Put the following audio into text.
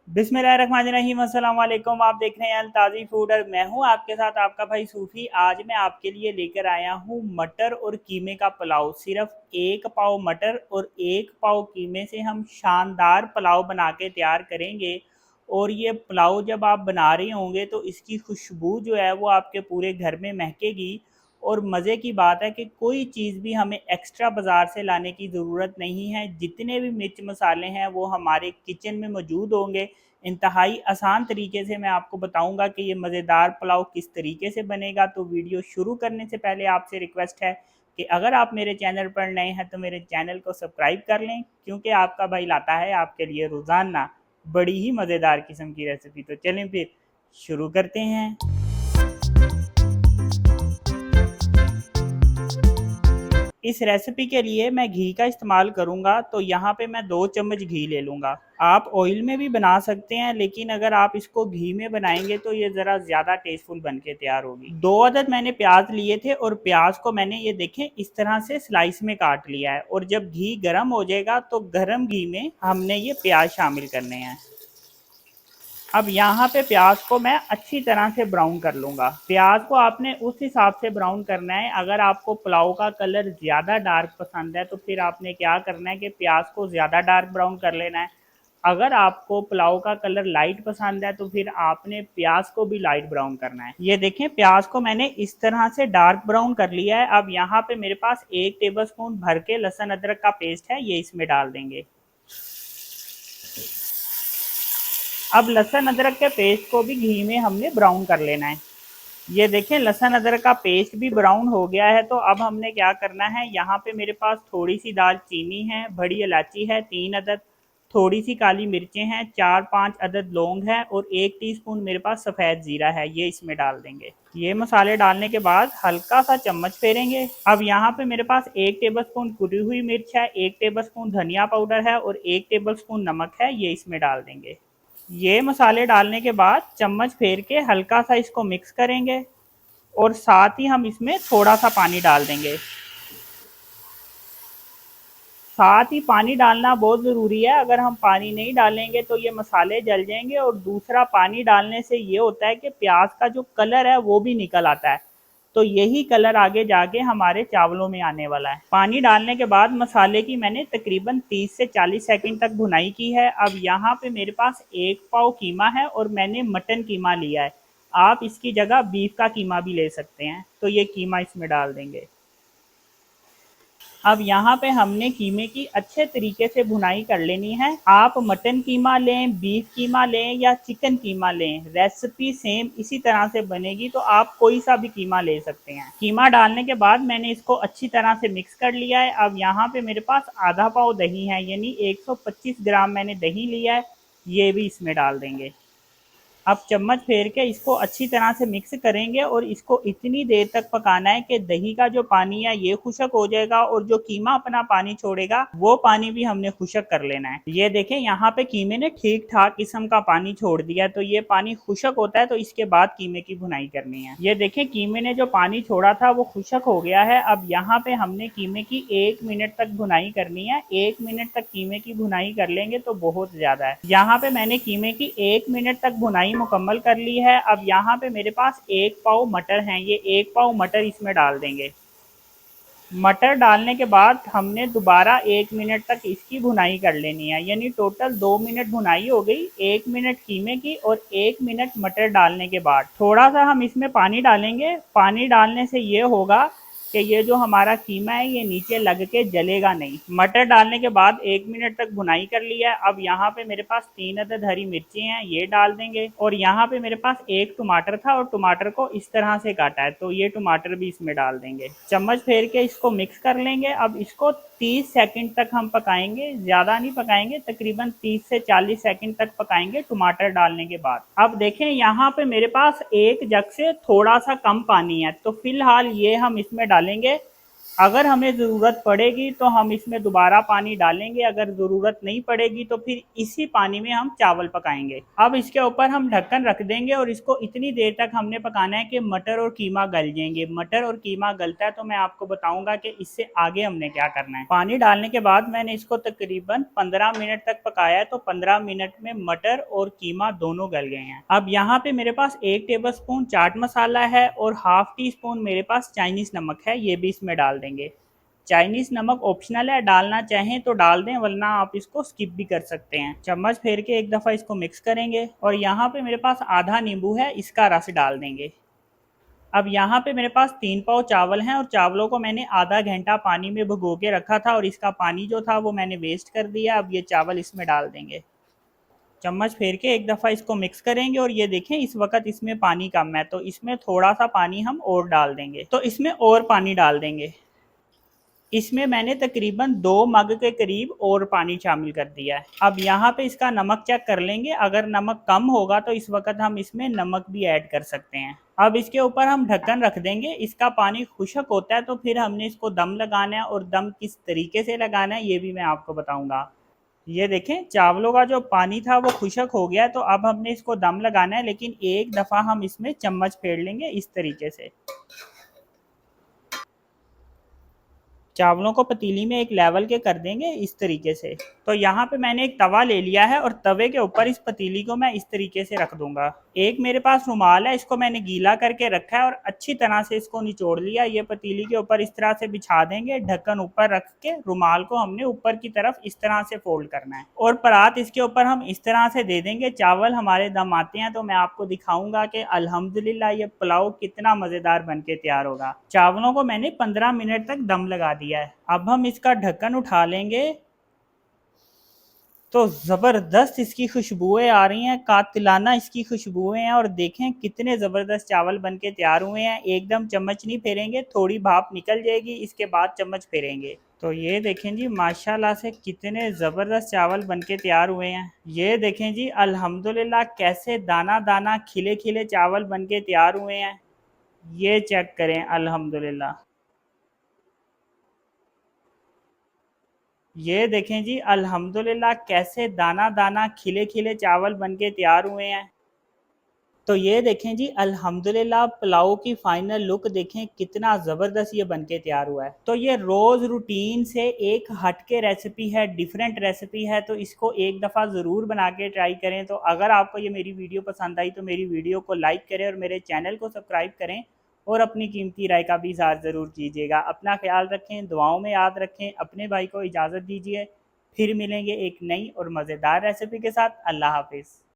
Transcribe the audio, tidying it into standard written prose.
बिस्मिल्लाहिर्रहमानिर्रहीम, अस्सलाम वालेकुम। आप देख रहे हैं ताज़ी फूड और मैं हूं आपके साथ आपका भाई सूफ़ी। आज मैं आपके लिए लेकर आया हूं मटर और कीमे का पुलाव। सिर्फ एक पाव मटर और एक पाव कीमे से हम शानदार पुलाव बना के तैयार करेंगे। और ये पुलाव जब आप बना रहे होंगे तो इसकी खुशबू जो है वो आपके पूरे घर में महकेगी। और मज़े की बात है कि कोई चीज़ भी हमें एक्स्ट्रा बाज़ार से लाने की ज़रूरत नहीं है। जितने भी मिर्च मसाले हैं वो हमारे किचन में मौजूद होंगे। इंतहाई आसान तरीके से मैं आपको बताऊंगा कि ये मज़ेदार पुलाव किस तरीके से बनेगा। तो वीडियो शुरू करने से पहले आपसे रिक्वेस्ट है कि अगर आप मेरे चैनल पर नए हैं तो मेरे चैनल को सब्सक्राइब कर लें, क्योंकि आपका भाई लाता है आपके लिए रोज़ाना बड़ी ही मज़ेदार किस्म की रेसिपी। तो चलें फिर शुरू करते हैं। इस रेसिपी के लिए मैं घी का इस्तेमाल करूंगा, तो यहाँ पे मैं 2 चम्मच घी ले लूँगा। आप ऑयल में भी बना सकते हैं, लेकिन अगर आप इसको घी में बनाएंगे तो ये ज़रा ज़्यादा टेस्टफुल बन के तैयार होगी। 2 अदद मैंने प्याज लिए थे और प्याज को मैंने ये देखें इस तरह से स्लाइस में काट लिया है। और जब घी गर्म हो जाएगा तो गर्म घी में हमने ये प्याज शामिल करने हैं। अब यहाँ पे प्याज को मैं अच्छी तरह से ब्राउन कर लूँगा। प्याज को आपने उस हिसाब से ब्राउन करना है। अगर आपको पुलाव का कलर ज़्यादा डार्क पसंद है तो फिर आपने क्या करना है कि प्याज को ज़्यादा डार्क ब्राउन कर लेना है। अगर आपको पुलाव का कलर लाइट पसंद है तो फिर आपने प्याज को भी लाइट ब्राउन करना है। ये देखें प्याज को मैंने इस तरह से डार्क ब्राउन कर लिया है। अब यहाँ पे मेरे पास 1 टेबलस्पून भर के लहसुन अदरक का पेस्ट है, ये इसमें डाल देंगे। अब लहसुन अदरक के पेस्ट को भी घी में हमने ब्राउन कर लेना है। ये देखें लहसुन अदरक का पेस्ट भी ब्राउन हो गया है। तो अब हमने क्या करना है, यहाँ पे मेरे पास थोड़ी सी दालचीनी है, बड़ी इलायची है 3 अदद, थोड़ी सी काली मिर्चें हैं, 4-5 अदद लौंग है और 1 टीस्पून मेरे पास सफ़ेद ज़ीरा है, ये इसमें डाल देंगे। ये मसाले डालने के बाद हल्का सा चम्मच फेरेंगे। अब यहाँ पे मेरे पास 1 टेबलस्पून कुटी हुई मिर्च है, 1 टेबलस्पून धनिया पाउडर है और 1 टेबलस्पून नमक है, ये इसमें डाल देंगे। ये मसाले डालने के बाद चम्मच फेर के हल्का सा इसको मिक्स करेंगे और साथ ही हम इसमें थोड़ा सा पानी डाल देंगे। साथ ही पानी डालना बहुत ज़रूरी है। अगर हम पानी नहीं डालेंगे तो ये मसाले जल जाएंगे। और दूसरा, पानी डालने से ये होता है कि प्याज का जो कलर है वो भी निकल आता है, तो यही कलर आगे जाके हमारे चावलों में आने वाला है। पानी डालने के बाद मसाले की मैंने तकरीबन 30 से 40 सेकंड तक भुनाई की है। अब यहाँ पे मेरे पास 1 पाव कीमा है और मैंने मटन कीमा लिया है। आप इसकी जगह बीफ का कीमा भी ले सकते हैं। तो ये कीमा इसमें डाल देंगे। अब यहाँ पे हमने कीमे की अच्छे तरीके से भुनाई कर लेनी है। आप मटन कीमा लें, बीफ कीमा लें या चिकन कीमा लें, रेसिपी सेम इसी तरह से बनेगी। तो आप कोई सा भी कीमा ले सकते हैं। कीमा डालने के बाद मैंने इसको अच्छी तरह से मिक्स कर लिया है। अब यहाँ पे मेरे पास आधा पाव दही है, यानी 125 ग्राम मैंने दही लिया है, ये भी इसमें डाल देंगे। अब चम्मच फेर के इसको अच्छी तरह से मिक्स करेंगे और इसको इतनी देर तक पकाना है कि दही का जो पानी है ये खुश्क हो जाएगा और जो कीमा अपना पानी छोड़ेगा वो पानी भी हमने खुश्क कर लेना है। ये देखें यहाँ पे कीमे ने ठीक ठाक किस्म का पानी छोड़ दिया है, तो ये पानी खुश्क होता है तो इसके बाद कीमे की भुनाई करनी है। ये देखें कीमे ने जो पानी छोड़ा था वो खुश्क हो गया है। अब यहाँ पे हमने कीमे की 1 मिनट तक भुनाई करनी है। 1 मिनट तक कीमे की भुनाई कर लेंगे तो बहुत ज्यादा है। यहाँ पे मैंने कीमे की 1 मिनट तक भुनाई मुकम्मल कर ली है। अब यहाँ पे मेरे पास 1 पाव मटर हैं, ये 1 पाव मटर इसमें डाल देंगे। मटर डालने के बाद हमने दोबारा 1 मिनट तक इसकी भुनाई कर लेनी है, यानी टोटल 2 मिनट भुनाई हो गई। 1 मिनट कीमे की और 1 मिनट मटर डालने के बाद थोड़ा सा हम इसमें पानी डालेंगे। पानी डालने से ये होगा कि ये जो हमारा कीमा है ये नीचे लग के जलेगा नहीं। मटर डालने के बाद 1 मिनट तक भुनाई कर लिया है। अब यहाँ पे मेरे पास 3 अदद हरी मिर्ची हैं, ये डाल देंगे। और यहाँ पे मेरे पास 1 टमाटर था और टमाटर को इस तरह से काटा है, तो ये टमाटर भी इसमें डाल देंगे। चम्मच फेर के इसको मिक्स कर लेंगे। अब इसको 30 सेकंड तक हम पकाएंगे, ज्यादा नहीं पकाएंगे, तकरीबन 30 से 40 सेकंड तक पकाएंगे टमाटर डालने के बाद। अब देखें यहाँ पे मेरे पास एक जग से थोड़ा सा कम पानी है, तो फिलहाल ये हम इसमें डालेंगे अगर हमें ज़रूरत पड़ेगी तो हम इसमें दोबारा पानी डालेंगे, अगर ज़रूरत नहीं पड़ेगी तो फिर इसी पानी में हम चावल पकाएंगे। अब इसके ऊपर हम ढक्कन रख देंगे और इसको इतनी देर तक हमने पकाना है कि मटर और कीमा गल जाएंगे। मटर और कीमा गलता है तो मैं आपको बताऊंगा कि इससे आगे हमने क्या करना है। पानी डालने के बाद मैंने इसको तकरीबन 15 मिनट तक पकाया है, तो 15 मिनट में मटर और कीमा दोनों गल गए हैं। अब यहाँ पे मेरे पास 1 टेबल स्पून चाट मसाला है और हाफ टी स्पून मेरे पास चाइनीज नमक है, ये भी इसमें डाल देंगे। चाइनीज नमक ऑप्शनल है, डालना चाहें तो डाल दें वरना आप इसको स्किप भी कर सकते हैं। चम्मच फेर के एक दफ़ा इसको मिक्स करेंगे और यहाँ पे मेरे पास आधा नींबू है, इसका रस डाल देंगे। अब यहाँ पे मेरे पास 3 पाव चावल हैं और चावलों को मैंने आधा घंटा पानी में भिगो के रखा था और इसका पानी जो था वो मैंने वेस्ट कर दिया। अब ये चावल इसमें डाल देंगे। चम्मच फेर के एक दफ़ा इसको मिक्स करेंगे और ये देखें इस वक्त इसमें पानी कम है, तो इसमें थोड़ा सा पानी हम और डाल देंगे। तो इसमें और पानी डाल देंगे। इसमें मैंने तकरीबन 2 मग के करीब और पानी शामिल कर दिया है। अब यहाँ पे इसका नमक चेक कर लेंगे, अगर नमक कम होगा तो इस वक्त हम इसमें नमक भी ऐड कर सकते हैं। अब इसके ऊपर हम ढक्कन रख देंगे। इसका पानी खुश्क होता है तो फिर हमने इसको दम लगाना है और दम किस तरीके से लगाना है ये भी मैं आपको बताऊंगा। ये देखें चावलों का जो पानी था वो खुश्क हो गया है, तो अब हमने इसको दम लगाना है, लेकिन एक दफ़ा हम इसमें चम्मच फेर लेंगे इस तरीके से। चावलों को पतीली में एक लेवल के कर देंगे इस तरीके से। तो यहाँ पे मैंने एक तवा ले लिया है और तवे के ऊपर इस पतीली को मैं इस तरीके से रख दूंगा। एक मेरे पास रुमाल है, इसको मैंने गीला करके रखा है और अच्छी तरह से इसको निचोड़ लिया। ये पतीली के ऊपर इस तरह से बिछा देंगे, ढक्कन ऊपर रख के रुमाल को हमने ऊपर की तरफ इस तरह से फोल्ड करना है और परात इसके ऊपर हम इस तरह से दे देंगे। चावल हमारे दम आते हैं तो मैं आपको दिखाऊंगा कि अल्हम्दुलिल्लाह ये पुलाव कितना मज़ेदार बन के तैयार होगा। चावलों को मैंने 15 मिनट तक दम लगा दिया है। अब हम इसका ढक्कन उठा लेंगे तो ज़बरदस्त इसकी खुशबुएं आ रही हैं, कातिलाना इसकी खुशबुएं हैं। और देखें कितने ज़बरदस्त चावल बन के तैयार हुए हैं। एकदम चम्मच नहीं फेरेंगे, थोड़ी भाप निकल जाएगी, इसके बाद चम्मच फेरेंगे। तो ये देखें जी माशाल्लाह से कितने ज़बरदस्त चावल बन के तैयार हुए हैं। ये देखें जी अल्हम्दुलिल्लाह कैसे दाना दाना खिले खिले चावल बन के तैयार हुए हैं। ये चेक करें अल्हम्दुलिल्लाह। ये देखें जी अल्हम्दुलिल्लाह कैसे दाना दाना खिले खिले चावल बन के तैयार हुए हैं। तो ये देखें जी अल्हम्दुलिल्लाह पुलाव की फाइनल लुक देखें कितना ज़बरदस्त ये बन के तैयार हुआ है। तो ये रोज़ रूटीन से एक हटके रेसिपी है, डिफरेंट रेसिपी है, तो इसको एक दफ़ा ज़रूर बना के ट्राई करें। तो अगर आपको ये मेरी वीडियो पसंद आई तो मेरी वीडियो को लाइक करें और मेरे चैनल को सब्सक्राइब करें और अपनी कीमती राय का भी इज़हार ज़रूर कीजिएगा। अपना ख्याल रखें, दुआओं में याद रखें। अपने भाई को इजाज़त दीजिए, फिर मिलेंगे एक नई और मज़ेदार रेसिपी के साथ। अल्लाह हाफिज़।